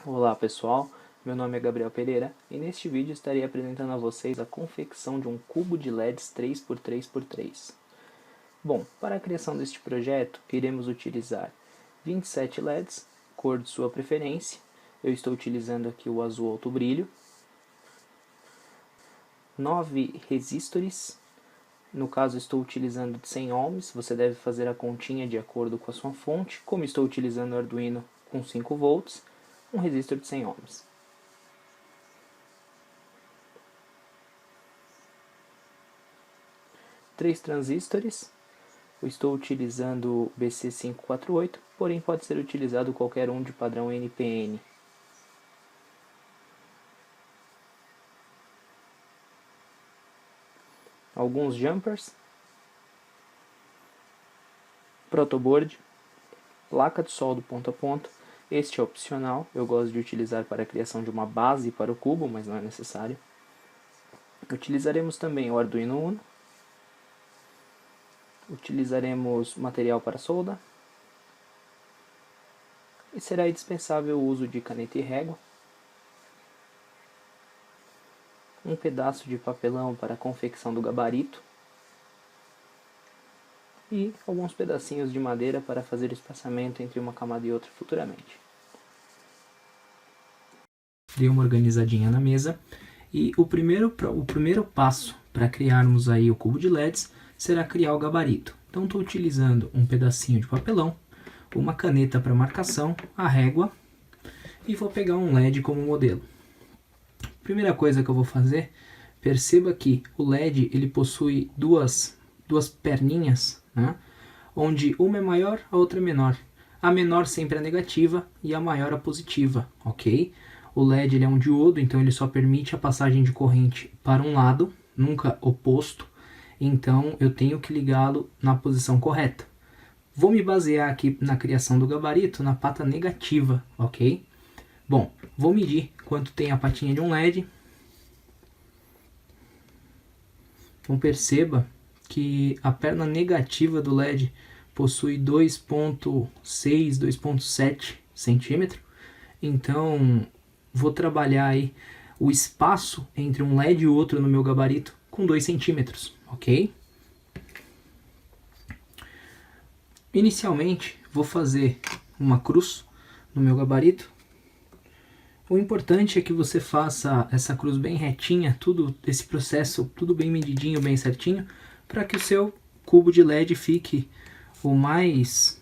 Olá pessoal, meu nome é Gabriel Pereira e neste vídeo estarei apresentando a vocês a confecção de um cubo de LEDs 3x3x3. Bom, para a criação deste projeto iremos utilizar 27 LEDs, cor de sua preferência. Eu estou utilizando aqui o azul alto brilho, 9 resistores, no caso estou utilizando de 100 ohms, você deve fazer a continha de acordo com a sua fonte. Como estou utilizando o Arduino com 5 volts, um resistor de 100 ohms. Três transistores, eu estou utilizando o BC548, porém pode ser utilizado qualquer um de padrão NPN. Alguns jumpers, protoboard, placa de solda ponto a ponto. Este é opcional, eu gosto de utilizar para a criação de uma base para o cubo, mas não é necessário. Utilizaremos também o Arduino Uno. Utilizaremos material para solda. E será indispensável o uso de caneta e régua. Um pedaço de papelão para a confecção do gabarito. E alguns pedacinhos de madeira para fazer espaçamento entre uma camada e outra futuramente. Dei uma organizadinha na mesa e o primeiro passo para criarmos aí o cubo de LEDs será criar o gabarito. Então estou utilizando um pedacinho de papelão, uma caneta para marcação, a régua e vou pegar um LED como modelo. Primeira coisa que eu vou fazer, perceba que o LED ele possui duas perninhas, né? Onde uma é maior, a outra é menor. A menor sempre é negativa e a maior a positiva, ok? O LED ele é um diodo, então ele só permite a passagem de corrente para um lado, nunca oposto. Então eu tenho que ligá-lo na posição correta. Vou me basear aqui na criação do gabarito na pata negativa, ok? Bom, vou medir quanto tem a patinha de um LED. Então perceba que a perna negativa do LED possui 2,6, 2,7 centímetros. Então vou trabalhar aí o espaço entre um LED e outro no meu gabarito com 2 centímetros, ok? Inicialmente vou fazer uma cruz no meu gabarito. O importante é que você faça essa cruz bem retinha, tudo esse processo tudo bem medidinho, bem certinho, para que o seu cubo de LED fique o mais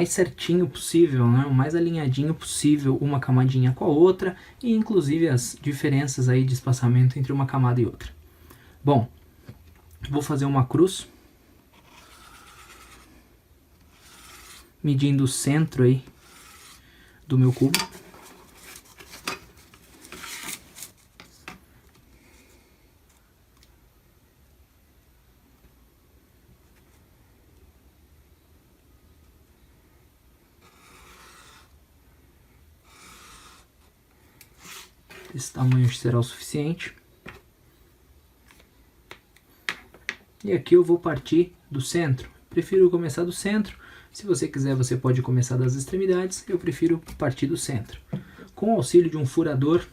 certinho possível, né? O mais alinhadinho possível, uma camadinha com a outra, e inclusive as diferenças aí de espaçamento entre uma camada e outra. Bom, vou fazer uma cruz, medindo o centro aí do meu cubo. Esse tamanho será o suficiente. E aqui eu vou partir do centro. Prefiro começar do centro. Se você quiser, você pode começar das extremidades. Eu prefiro partir do centro. Com o auxílio de um furador,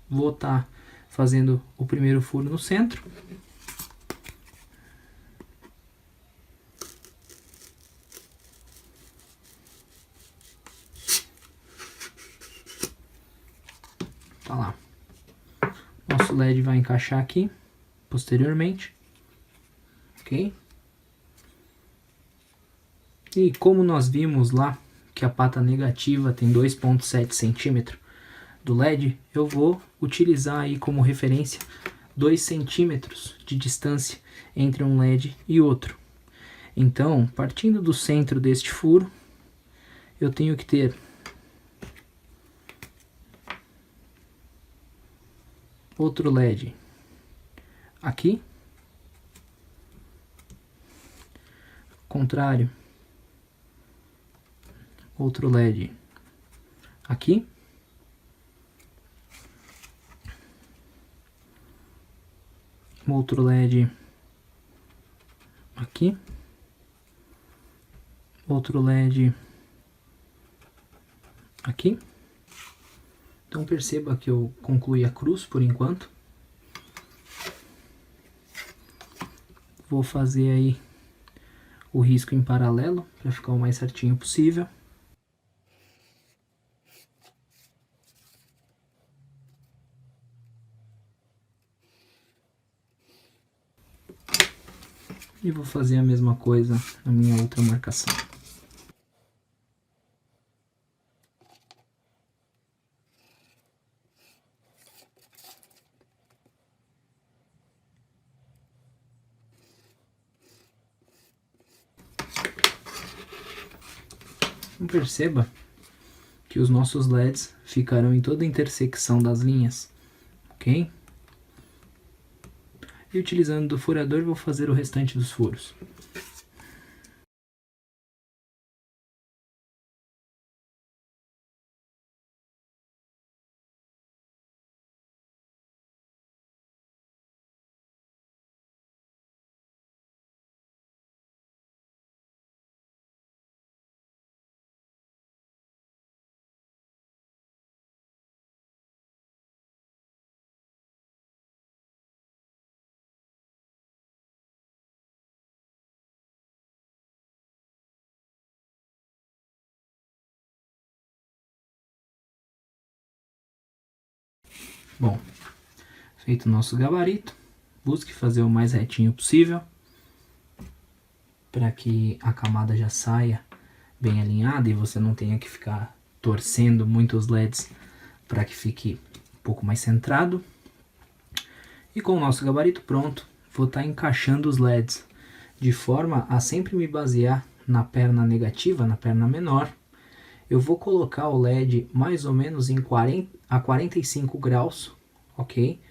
vou estar fazendo o primeiro furo no centro. Tá lá. Nosso LED vai encaixar aqui, posteriormente. Ok? E como nós vimos lá que a pata negativa tem 2,7 centímetros do LED, eu vou utilizar aí como referência 2 centímetros de distância entre um LED e outro. Então, partindo do centro deste furo, eu tenho que ter outro LED aqui, contrário, outro LED aqui, outro LED aqui, outro LED aqui. Então perceba que eu concluí a cruz por enquanto. Vou fazer aí o risco em paralelo para ficar o mais certinho possível. E vou fazer a mesma coisa na minha outra marcação. Então perceba que os nossos LEDs ficarão em toda a intersecção das linhas, ok? E utilizando do furador vou fazer o restante dos furos. Bom, feito o nosso gabarito, busque fazer o mais retinho possível, para que a camada já saia bem alinhada e você não tenha que ficar torcendo muito os LEDs para que fique um pouco mais centrado. E com o nosso gabarito pronto, vou estar encaixando os LEDs de forma a sempre me basear na perna negativa, na perna menor. Eu vou colocar o LED mais ou menos em 45 graus, ok?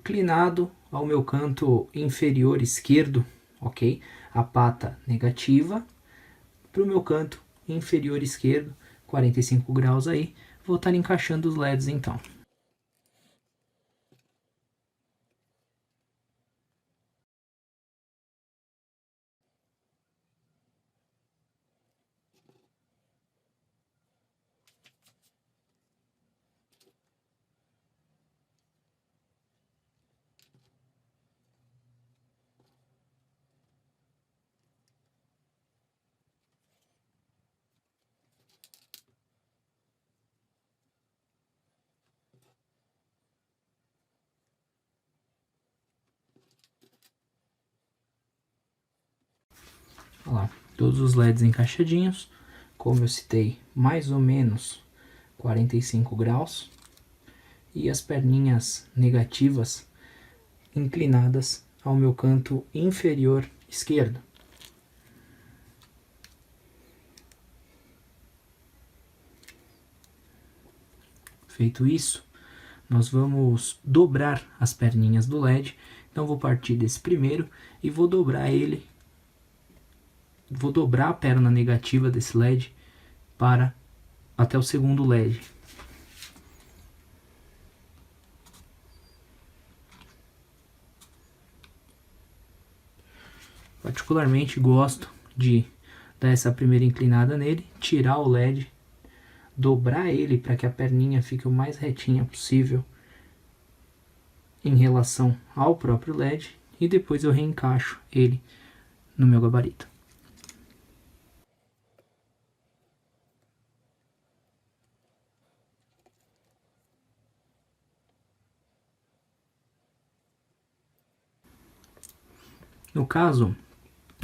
Inclinado ao meu canto inferior esquerdo, ok? A pata negativa para o meu canto inferior esquerdo, 45 graus aí. Vou estar encaixando os LEDs então. Olha lá, todos os LEDs encaixadinhos, como eu citei, mais ou menos 45 graus. E as perninhas negativas inclinadas ao meu canto inferior esquerdo. Feito isso, nós vamos dobrar as perninhas do LED. Então vou partir desse primeiro e vou dobrar ele. Vou dobrar a perna negativa desse LED para até o segundo LED. Particularmente gosto de dar essa primeira inclinada nele, tirar o LED, dobrar ele para que a perninha fique o mais retinha possível em relação ao próprio LED e depois eu reencaixo ele no meu gabarito. No caso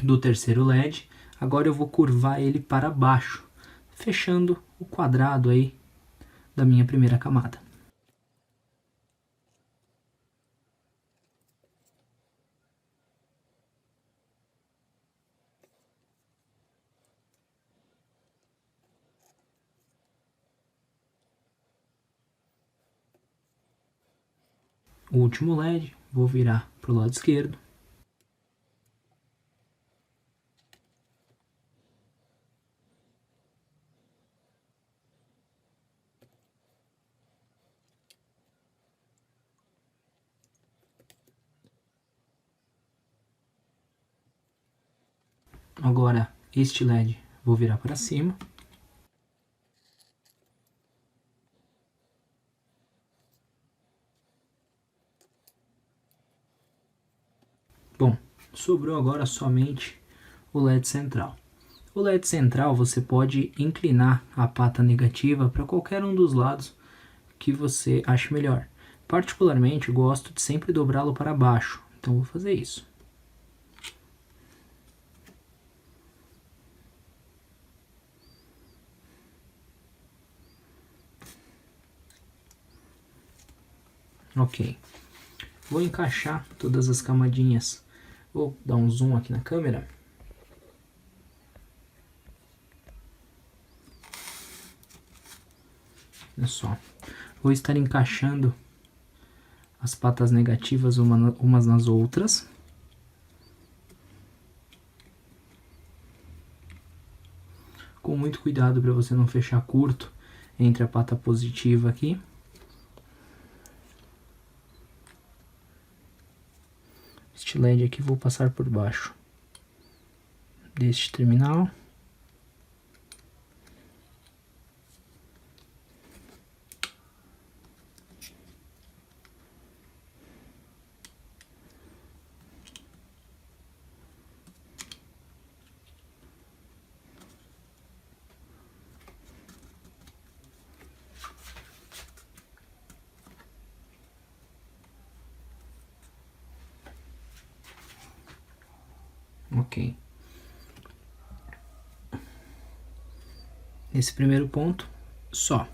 do terceiro LED, agora eu vou curvar ele para baixo, fechando o quadrado aí da minha primeira camada. O último LED, vou virar para o lado esquerdo. Agora, este LED vou virar para cima. sobrou agora somente o LED central. O LED central você pode inclinar a pata negativa para qualquer um dos lados que você ache melhor. Particularmente gosto de sempre dobrá-lo para baixo, então vou fazer isso. Ok, vou encaixar todas as camadinhas, vou dar um zoom aqui na câmera. Olha só, vou estar encaixando as patas negativas umas nas outras. Com muito cuidado para você não fechar curto entre a pata positiva aqui. Este LED aqui vou passar por baixo deste terminal. Ok. Nesse primeiro ponto, só.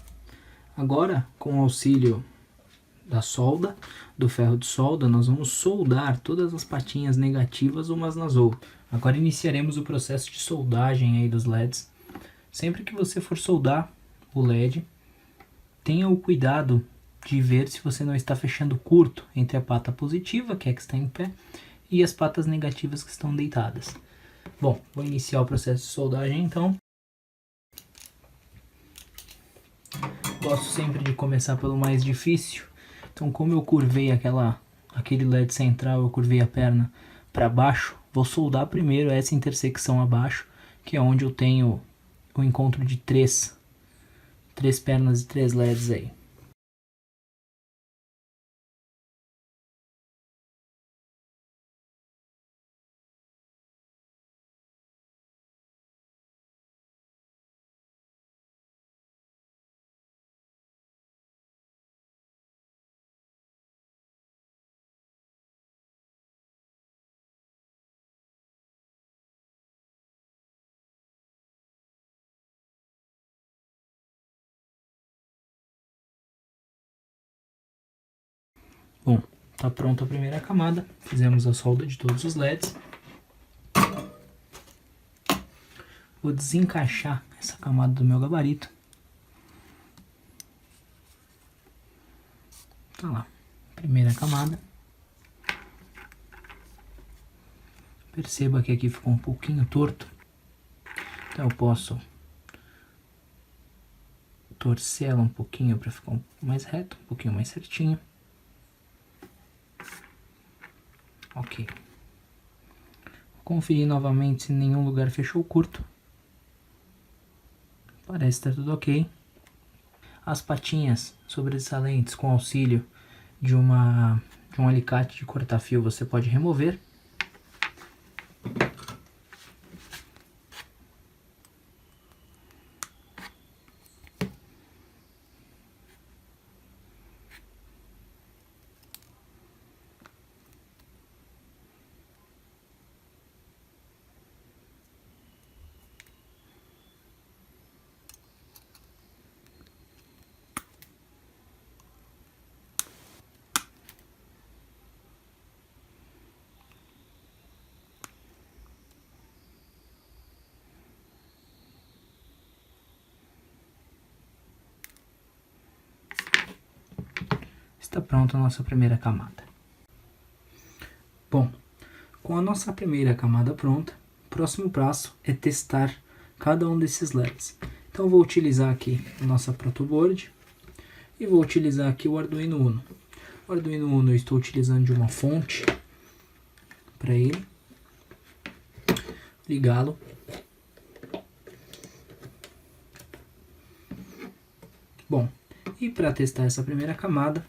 Agora, com o auxílio da solda, do ferro de solda, nós vamos soldar todas as patinhas negativas umas nas outras. Agora iniciaremos o processo de soldagem aí dos LEDs. Sempre que você for soldar o LED, tenha o cuidado de ver se você não está fechando curto entre a pata positiva, que é que está em pé, e as patas negativas que estão deitadas. Bom, vou iniciar o processo de soldagem então. Gosto sempre de começar pelo mais difícil. Então, como eu curvei aquele LED central, eu curvei a perna para baixo, vou soldar primeiro essa intersecção abaixo, que é onde eu tenho o encontro de três pernas e 3 LEDs aí. Bom, tá pronta a primeira camada, fizemos a solda de todos os LEDs. Vou desencaixar essa camada do meu gabarito. Tá lá, primeira camada. Perceba que aqui ficou um pouquinho torto, então eu posso torcer ela um pouquinho para ficar um pouco mais reto, um pouquinho mais certinho. Ok. Conferir novamente se nenhum lugar fechou curto. Parece estar tudo ok. As patinhas sobressalentes com auxílio de um alicate de cortar fio você pode remover. Está pronta a nossa primeira camada. Bom, com a nossa primeira camada pronta, o próximo passo é testar cada um desses LEDs. Então vou utilizar aqui a nossa protoboard e vou utilizar aqui o Arduino Uno. O Arduino Uno eu estou utilizando de uma fonte para ele. Ligá-lo. Bom, e para testar essa primeira camada,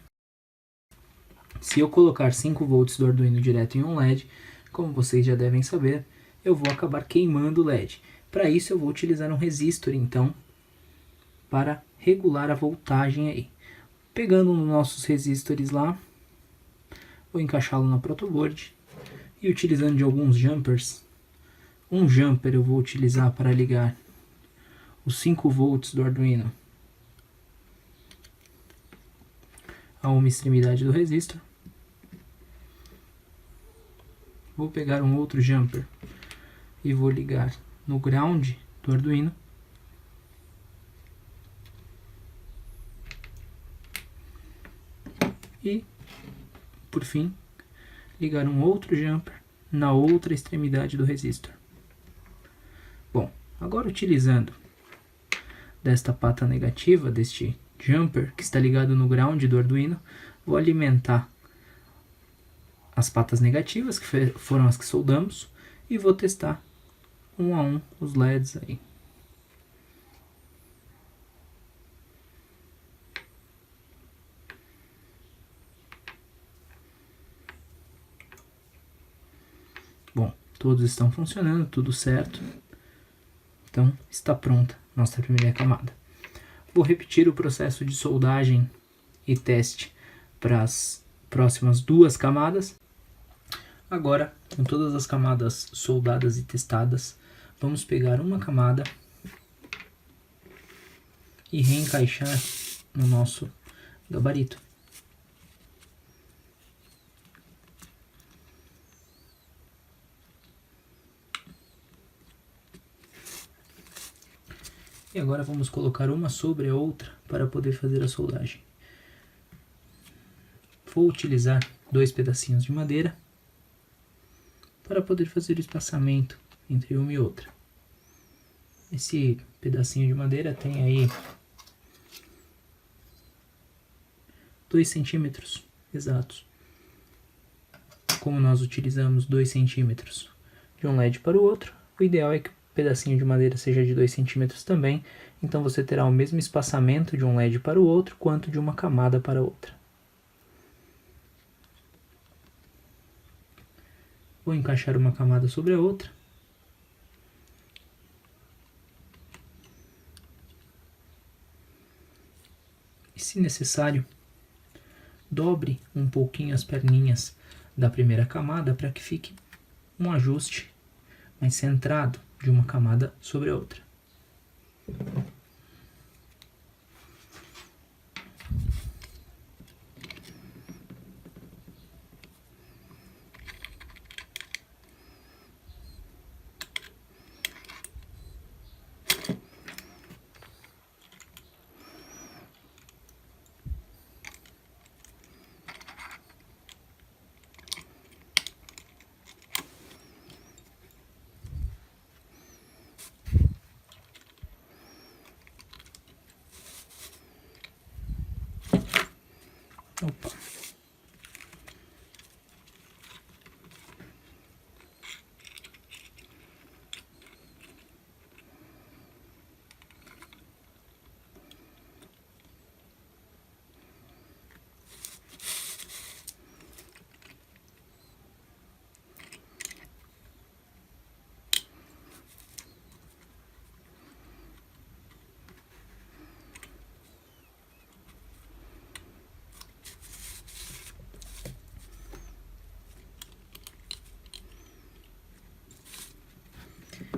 se eu colocar 5 volts do Arduino direto em um LED, como vocês já devem saber, eu vou acabar queimando o LED. Para isso eu vou utilizar um resistor, então, para regular a voltagem aí. Pegando nos nossos resistores lá, vou encaixá-lo na protoboard e utilizando de alguns jumpers. Um jumper eu vou utilizar para ligar os 5 volts do Arduino a uma extremidade do resistor. Vou pegar um outro jumper e vou ligar no ground do Arduino. E, por fim, ligar um outro jumper na outra extremidade do resistor. Bom, agora utilizando desta pata negativa, deste jumper que está ligado no ground do Arduino, vou alimentar as patas negativas, que foram as que soldamos, e vou testar um a um os LEDs aí. Bom, todos estão funcionando, tudo certo. Então, está pronta nossa primeira camada. Vou repetir o processo de soldagem e teste para as próximas 2 camadas. Agora, com todas as camadas soldadas e testadas, vamos pegar uma camada e reencaixar no nosso gabarito. E agora vamos colocar uma sobre a outra para poder fazer a soldagem. Vou utilizar 2 pedacinhos de madeira para poder fazer o espaçamento entre uma e outra. Esse pedacinho de madeira tem aí 2 centímetros exatos. Como nós utilizamos 2 centímetros de um LED para o outro, o ideal é que o pedacinho de madeira seja de 2 centímetros também, então você terá o mesmo espaçamento de um LED para o outro quanto de uma camada para a outra. Vou encaixar uma camada sobre a outra. E, se necessário, dobre um pouquinho as perninhas da primeira camada para que fique um ajuste mais centrado de uma camada sobre a outra. Opa.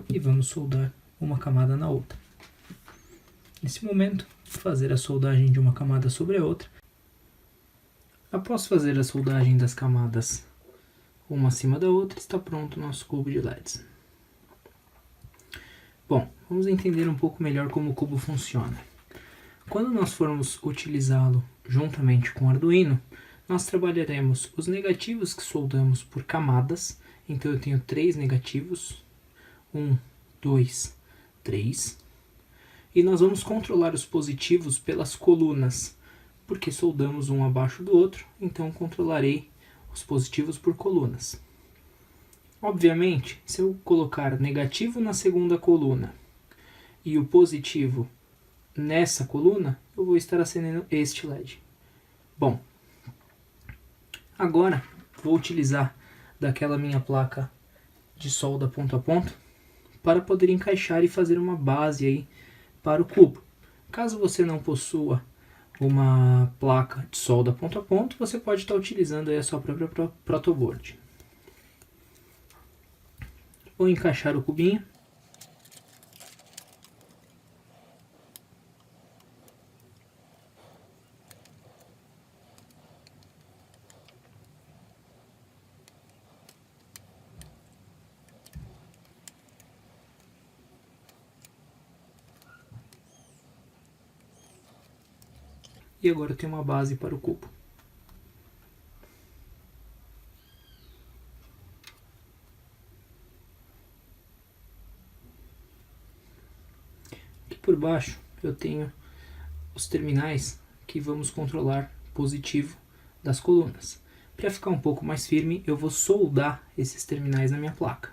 E vamos soldar uma camada na outra. Nesse momento, vou fazer a soldagem de uma camada sobre a outra. Após fazer a soldagem das camadas uma acima da outra, está pronto o nosso cubo de LEDs. Bom, vamos entender um pouco melhor como o cubo funciona. Quando nós formos utilizá-lo juntamente com o Arduino, nós trabalharemos os negativos que soldamos por camadas. Então eu tenho 3 negativos. 1, 2, 3. E nós vamos controlar os positivos pelas colunas, porque soldamos um abaixo do outro, então controlarei os positivos por colunas. Obviamente, se eu colocar negativo na segunda coluna e o positivo nessa coluna, eu vou estar acendendo este LED. Bom, agora vou utilizar daquela minha placa de solda ponto a ponto para poder encaixar e fazer uma base aí para o cubo. Caso você não possua uma placa de solda ponto a ponto, você pode estar utilizando aí a sua própria protoboard. Vou encaixar o cubinho. E agora eu tenho uma base para o cubo. Aqui por baixo eu tenho os terminais que vamos controlar positivo das colunas. Para ficar um pouco mais firme, eu vou soldar esses terminais na minha placa.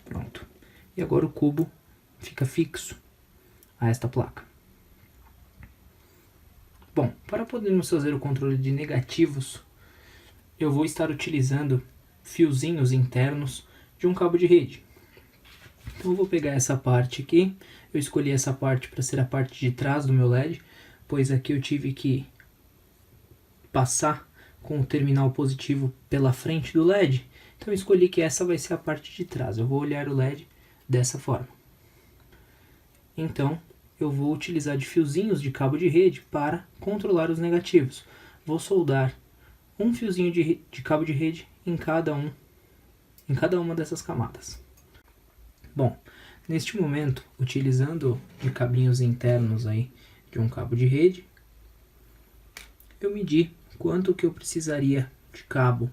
Pronto. E agora o cubo fica fixo a esta placa. Bom, para podermos fazer o controle de negativos, eu vou estar utilizando fiozinhos internos de um cabo de rede. Então eu vou pegar essa parte aqui, eu escolhi essa parte para ser a parte de trás do meu LED, pois aqui eu tive que passar com o terminal positivo pela frente do LED, então eu escolhi que essa vai ser a parte de trás. Eu vou olhar o LED dessa forma. Então eu vou utilizar de fiozinhos de cabo de rede para controlar os negativos. Vou soldar um fiozinho de cabo de rede em cada uma dessas camadas. Bom, neste momento, utilizando de cabinhos internos aí de um cabo de rede, eu medi quanto que eu precisaria de cabo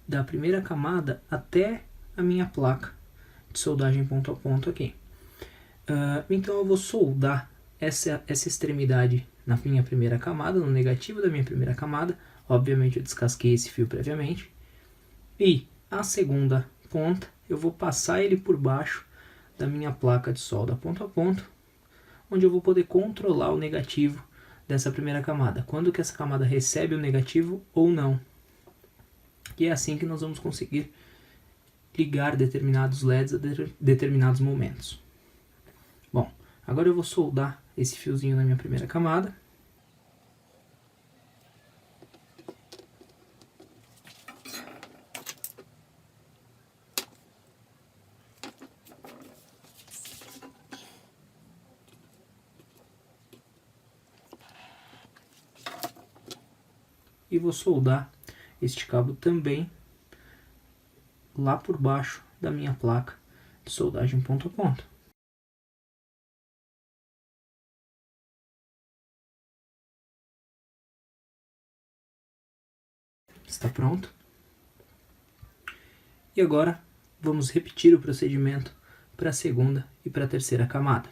da primeira camada até a minha placa de soldagem ponto a ponto aqui. Então eu vou soldar essa extremidade na minha primeira camada, no negativo da minha primeira camada. Obviamente eu descasquei esse fio previamente. E a segunda ponta eu vou passar ele por baixo da minha placa de solda ponto a ponto, onde eu vou poder controlar o negativo dessa primeira camada. Quando que essa camada recebe o negativo ou não. E é assim que nós vamos conseguir ligar determinados LEDs a determinados momentos. Bom, agora eu vou soldar esse fiozinho na minha primeira camada. E vou soldar este cabo também lá por baixo da minha placa de soldagem ponto a ponto. Está pronto. E agora vamos repetir o procedimento para a segunda e para a terceira camada.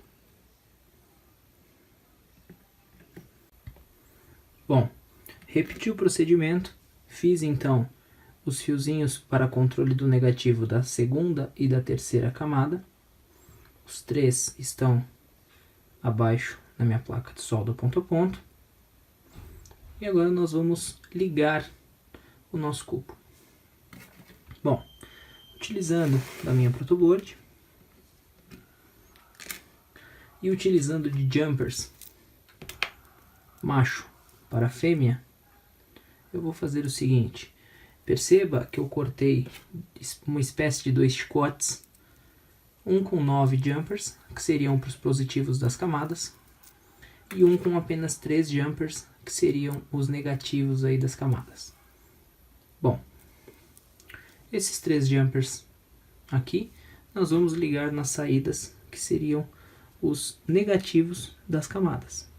Bom, repeti o procedimento, fiz então os fiozinhos para controle do negativo da segunda e da terceira camada. Os três estão abaixo na minha placa de solda ponto a ponto. E agora nós vamos ligar o nosso cubo. Bom, utilizando da minha protoboard e utilizando de jumpers macho para fêmea, eu vou fazer o seguinte. Perceba que eu cortei uma espécie de 2 chicotes, um com 9 jumpers, que seriam para os positivos das camadas, e um com apenas 3 jumpers, que seriam os negativos aí das camadas. Bom, esses 3 jumpers aqui, nós vamos ligar nas saídas, que seriam os negativos das camadas.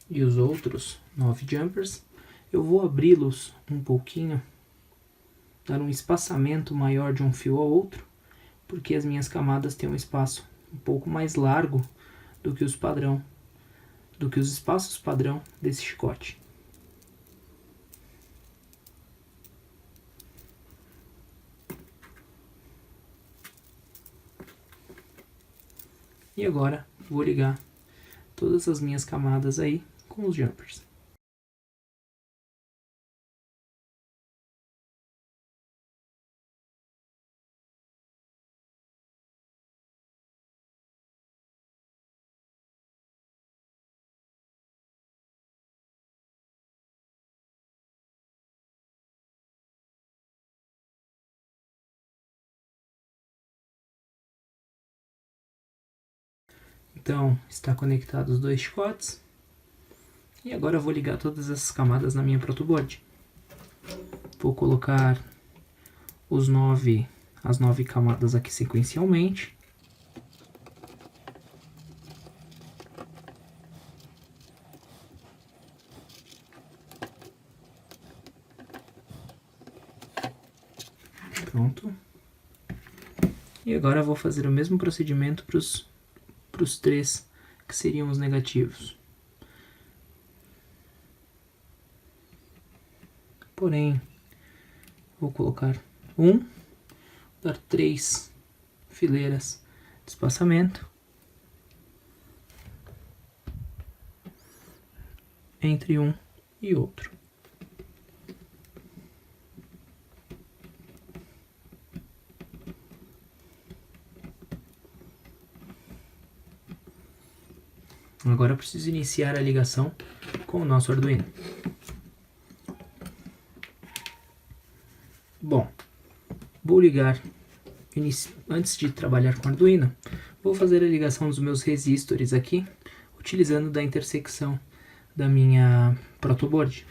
E os outros 9 jumpers, eu vou abri-los um pouquinho dar um espaçamento maior de um fio ao outro, porque as minhas camadas têm um espaço um pouco mais largo do que os espaços padrão desse chicote. E agora vou ligar todas as minhas camadas aí com os jumpers. Então, está conectado os dois chicotes. E agora eu vou ligar todas essas camadas na minha protoboard. Vou colocar as 9 camadas aqui sequencialmente. Pronto. E agora eu vou fazer o mesmo procedimento para os 3 que seriam os negativos. Porém, vou colocar dar 3 fileiras de espaçamento entre um e outro. Agora eu preciso iniciar a ligação com o nosso Arduino. Bom, vou ligar, antes de trabalhar com o Arduino, vou fazer a ligação dos meus resistores aqui, utilizando da intersecção da minha protoboard.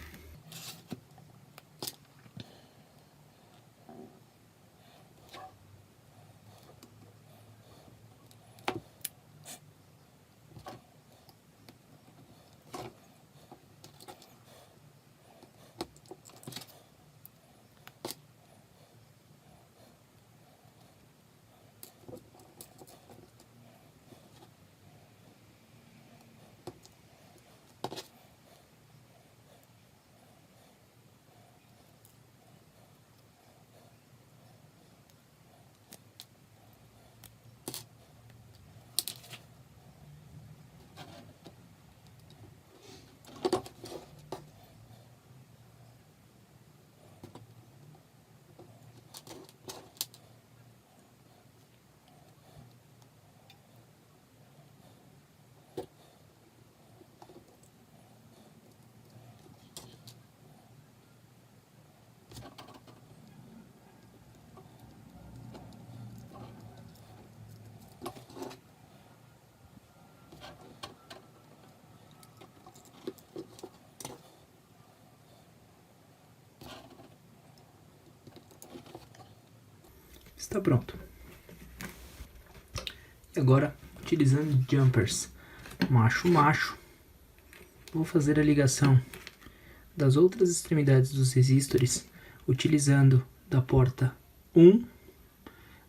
Está pronto. E agora, utilizando jumpers macho-macho, vou fazer a ligação das outras extremidades dos resistores, utilizando da porta 1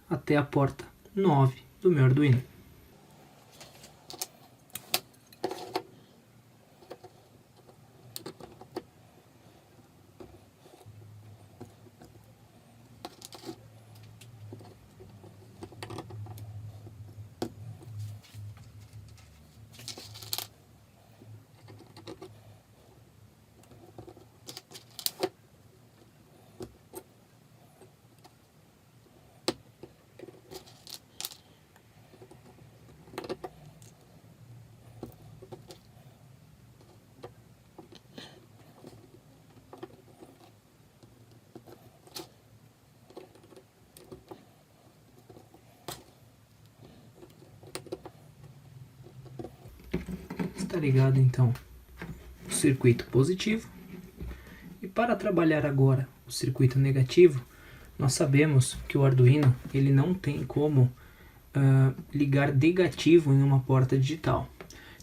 até a porta 9 do meu Arduino. Está ligado então o circuito positivo, e para trabalhar agora o circuito negativo, nós sabemos que o Arduino ele não tem como ligar negativo em uma porta digital.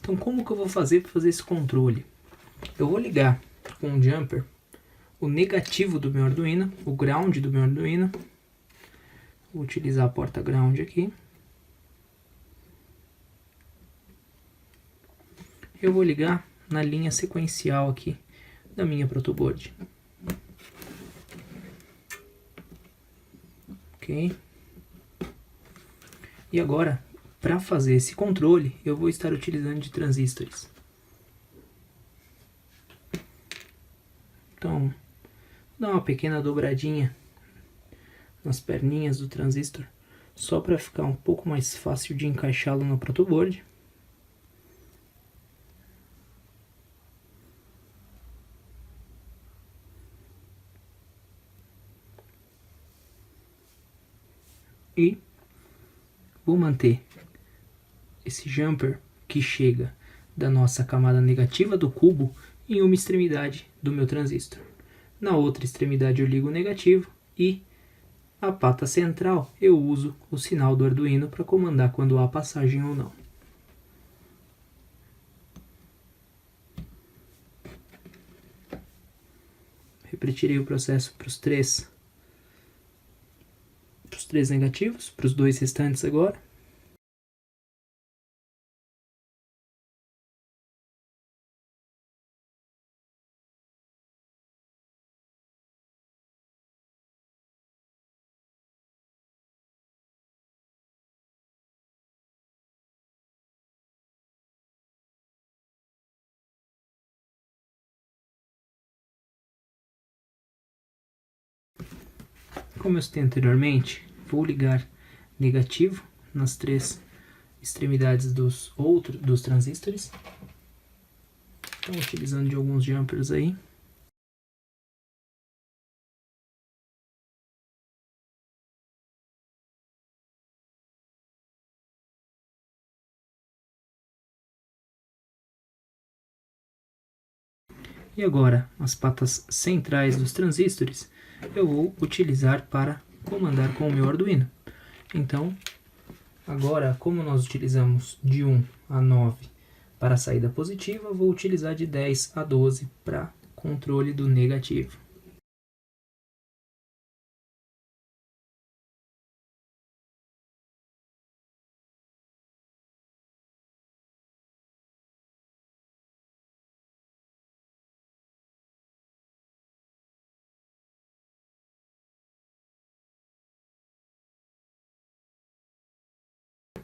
Então como que eu vou fazer para fazer esse controle? Eu vou ligar com um jumper o negativo do meu Arduino, o ground do meu Arduino. Vou utilizar a porta ground aqui. Eu vou ligar na linha sequencial aqui da minha protoboard. Ok? E agora, para fazer esse controle, eu vou estar utilizando de transistores. Então, vou dar uma pequena dobradinha nas perninhas do transistor, só para ficar um pouco mais fácil de encaixá-lo no protoboard. E vou manter esse jumper que chega da nossa camada negativa do cubo em uma extremidade do meu transistor. Na outra extremidade eu ligo o negativo e a pata central eu uso o sinal do Arduino para comandar quando há passagem ou não. Repetirei o processo para os três negativos, para os dois restantes agora. Como eu citei anteriormente, vou ligar negativo nas três extremidades dos transistores. Então, utilizando de alguns jumpers aí. E agora, as patas centrais dos transistores eu vou utilizar para comandar com o meu Arduino. Então, agora, como nós utilizamos de 1 a 9 para a saída positiva, vou utilizar de 10 a 12 para controle do negativo.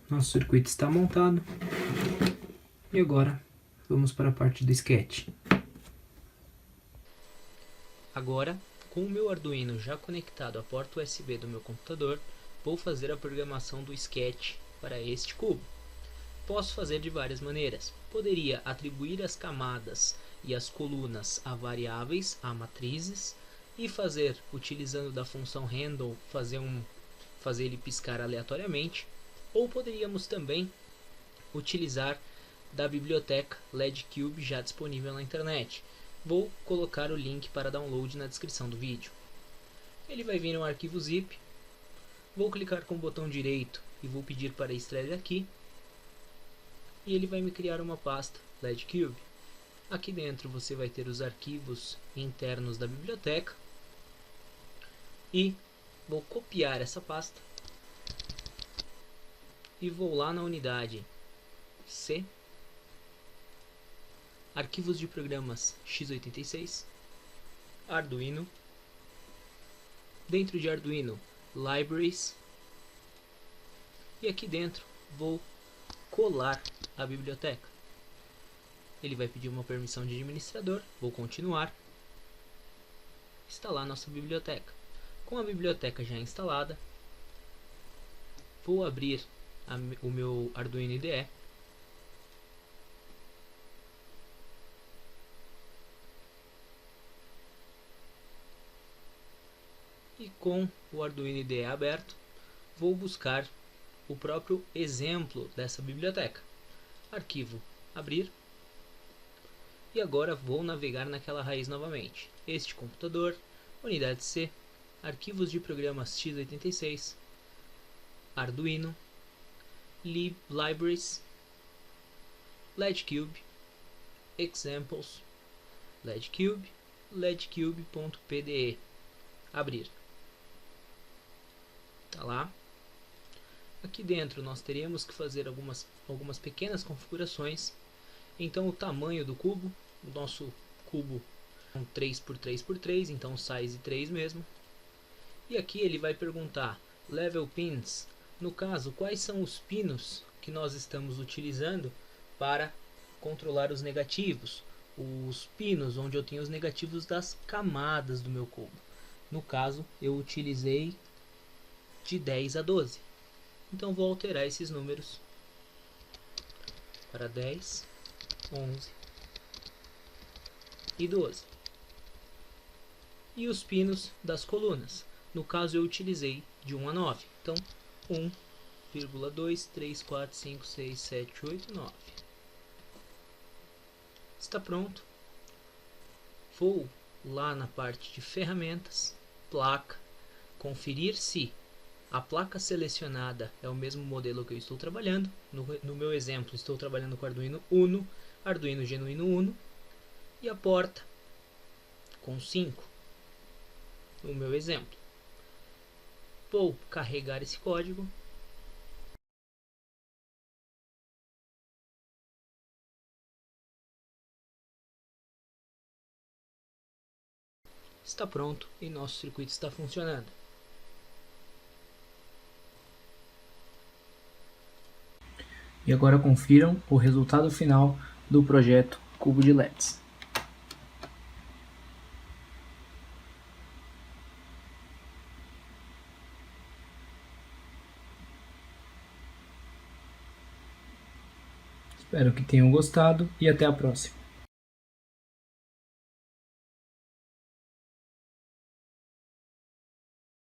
Nosso circuito está montado. E agora, vamos para a parte do sketch. Agora, com o meu Arduino já conectado à porta USB do meu computador, vou fazer a programação do sketch para este cubo. Posso fazer de várias maneiras. Poderia atribuir as camadas e as colunas a variáveis, a matrizes, e fazer, utilizando da função handle, fazer ele piscar aleatoriamente. Ou poderíamos também utilizar da biblioteca LEDCube já disponível na internet. Vou colocar o link para download na descrição do vídeo. Ele vai vir um arquivo zip. Vou clicar com o botão direito e vou pedir para extrair aqui. E ele vai me criar uma pasta LEDCube. Aqui dentro você vai ter os arquivos internos da biblioteca. E vou copiar essa pasta. E vou lá na unidade C, arquivos de programas x86, Arduino, dentro de Arduino, Libraries, e aqui dentro vou colar a biblioteca. Ele vai pedir uma permissão de administrador, vou continuar, instalar nossa biblioteca. Com a biblioteca já instalada, vou abrir o meu Arduino IDE. E com o Arduino IDE aberto, vou buscar o próprio exemplo dessa biblioteca. Arquivo abrir. E agora vou navegar naquela raiz novamente. Este computador, unidade C, arquivos de programas x86, Arduino, Libraries, LEDCube, Examples, LEDCube ledcube.pde. Abrir. Tá lá. Aqui dentro nós teremos que fazer algumas pequenas configurações. Então o tamanho do cubo, o nosso cubo é um 3x3x3, então size 3 mesmo. E aqui ele vai perguntar level pins, no caso, quais são os pinos que nós estamos utilizando para controlar os negativos. Os pinos onde eu tenho os negativos das camadas do meu cubo. No caso, eu utilizei de 10 a 12. Então vou alterar esses números para 10, 11 e 12. E os pinos das colunas. No caso eu utilizei de 1 a 9. Então 1,2, 3, 4, 5, 6, 7, 8, 9. Está pronto. Vou lá na parte de ferramentas, placa, conferir se a placa selecionada é o mesmo modelo que eu estou trabalhando. No meu exemplo, estou trabalhando com Arduino Uno, Arduino Genuino Uno. E a porta com 5, no meu exemplo. Vou carregar esse código. Está pronto e nosso circuito está funcionando. E agora confiram o resultado final do projeto Cubo de LEDs. Espero que tenham gostado e até a próxima.